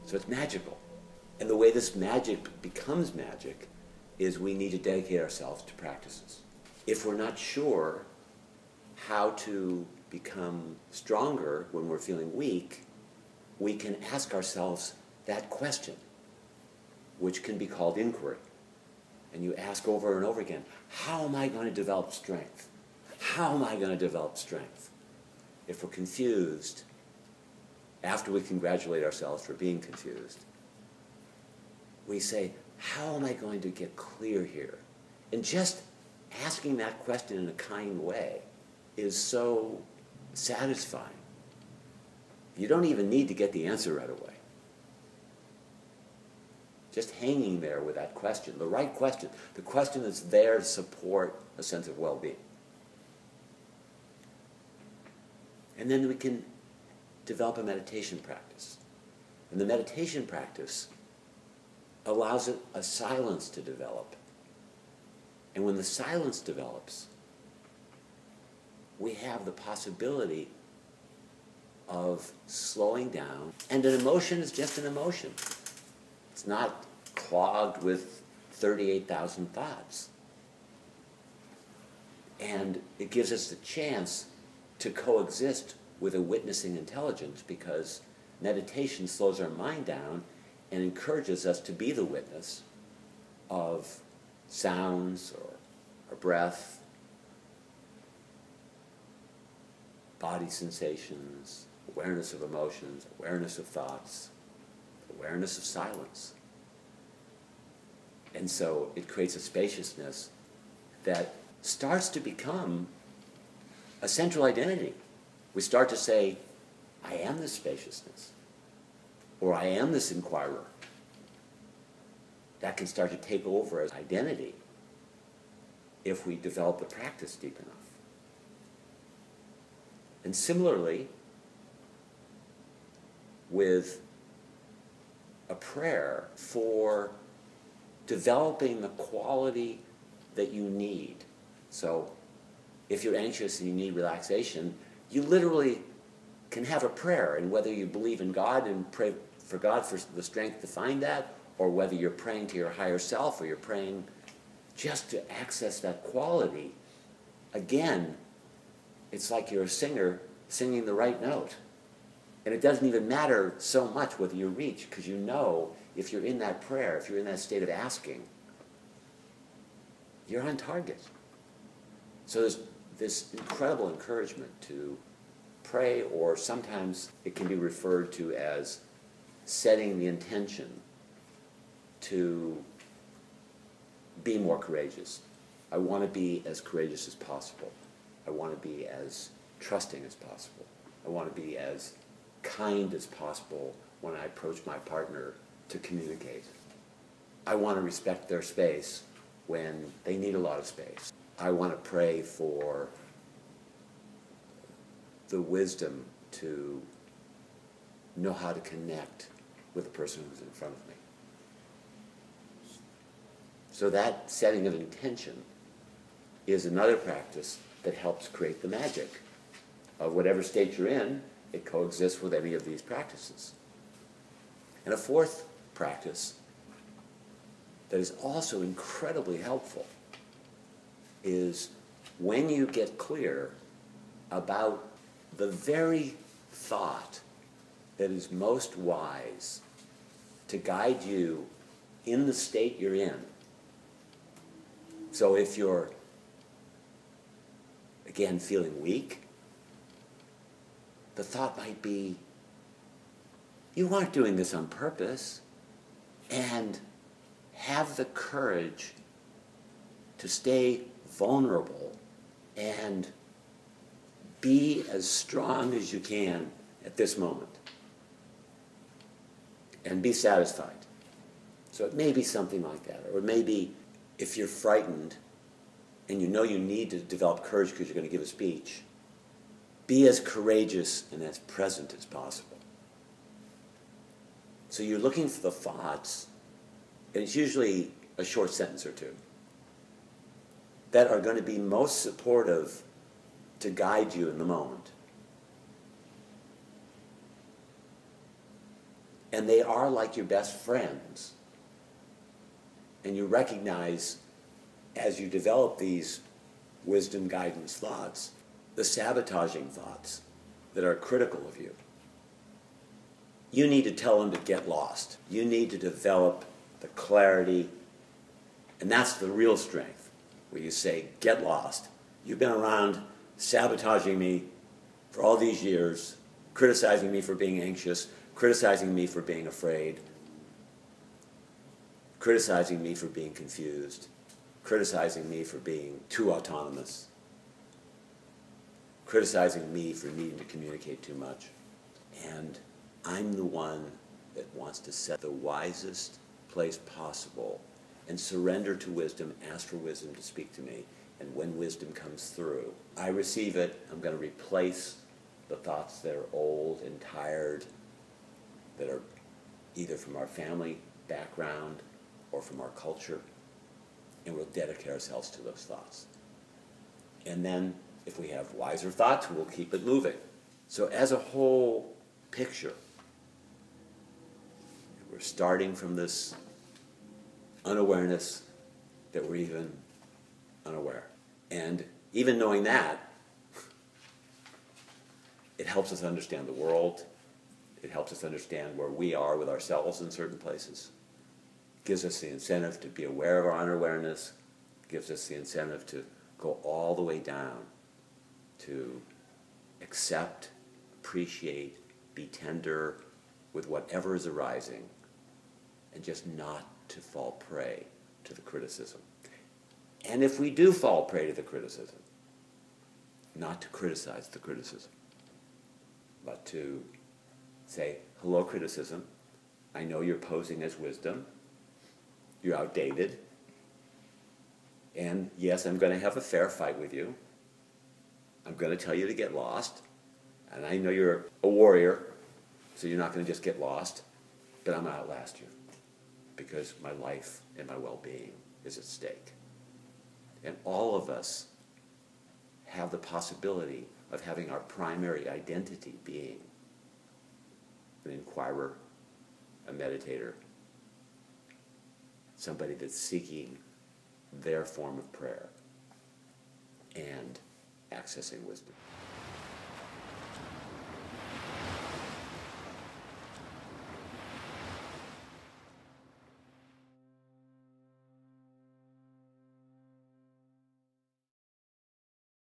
So it's magical. And the way this magic becomes magic is we need to dedicate ourselves to practices. If we're not sure how to become stronger when we're feeling weak, we can ask ourselves that question, which can be called inquiry. And you ask over and over again, how am I going to develop strength? How am I going to develop strength? If we're confused, after we congratulate ourselves for being confused, we say, how am I going to get clear here? And just asking that question in a kind way is so satisfying. You don't even need to get the answer right away. Just hanging there with that question, the right question, the question that's there to support a sense of well-being. And then we can develop a meditation practice. And the meditation practice allows a silence to develop. And when the silence develops, we have the possibility of slowing down. And an emotion is just an emotion. It's not clogged with 38,000 thoughts. And it gives us the chance to coexist with a witnessing intelligence, because meditation slows our mind down and encourages us to be the witness of sounds or our breath, body sensations, awareness of emotions, awareness of thoughts, awareness of silence. And so it creates a spaciousness that starts to become a central identity. We start to say, I am this spaciousness, or I am this inquirer. That can start to take over as identity if we develop the practice deep enough. And similarly, with a prayer for developing the quality that you need. So if you're anxious and you need relaxation, you literally can have a prayer, and whether you believe in God and pray for God for the strength to find that, or whether you're praying to your higher self, or you're praying just to access that quality, again, it's like you're a singer singing the right note. And it doesn't even matter so much whether you reach, because you know if you're in that prayer, if you're in that state of asking, you're on target. So there's this incredible encouragement to pray, or sometimes it can be referred to as setting the intention to be more courageous. I want to be as courageous as possible. I want to be as trusting as possible. I want to be as kind as possible when I approach my partner to communicate. I want to respect their space when they need a lot of space. I want to pray for the wisdom to know how to connect with the person who's in front of me. So that setting of intention is another practice that helps create the magic of whatever state you're in. It coexists with any of these practices. And a fourth practice that is also incredibly helpful is when you get clear about the very thought that is most wise to guide you in the state you're in. So if you're, again, feeling weak, the thought might be, you aren't doing this on purpose, and have the courage to stay vulnerable and be as strong as you can at this moment and be satisfied. So it may be something like that, or it may be if you're frightened and you know you need to develop courage because you're going to give a speech, be as courageous and as present as possible. So you're looking for the thoughts, and it's usually a short sentence or two, that are going to be most supportive to guide you in the moment. And they are like your best friends. And you recognize, as you develop these wisdom guidance thoughts, the sabotaging thoughts that are critical of you. You need to tell them to get lost. You need to develop the clarity, and that's the real strength, where you say, get lost. You've been around sabotaging me for all these years, criticizing me for being anxious, criticizing me for being afraid, criticizing me for being confused, criticizing me for being too autonomous, criticizing me for needing to communicate too much. And I'm the one that wants to set the wisest place possible and surrender to wisdom, ask for wisdom to speak to me. And when wisdom comes through, I receive it. I'm going to replace the thoughts that are old and tired, that are either from our family background or from our culture, and we'll dedicate ourselves to those thoughts. And then, if we have wiser thoughts, we'll keep it moving. So as a whole picture, we're starting from this unawareness that we're even unaware. And even knowing that, it helps us understand the world. It helps us understand where we are with ourselves in certain places. It gives us the incentive to be aware of our unawareness. It gives us the incentive to go all the way down to accept, appreciate, be tender with whatever is arising, and just not to fall prey to the criticism. And if we do fall prey to the criticism, not to criticize the criticism, but to say, hello, criticism. I know you're posing as wisdom. You're outdated. And yes, I'm going to have a fair fight with you. I'm going to tell you to get lost. And I know you're a warrior, so you're not going to just get lost. But I'm going to outlast you, because my life and my well-being is at stake. And all of us have the possibility of having our primary identity being an inquirer, a meditator, somebody that's seeking their form of prayer and accessing wisdom.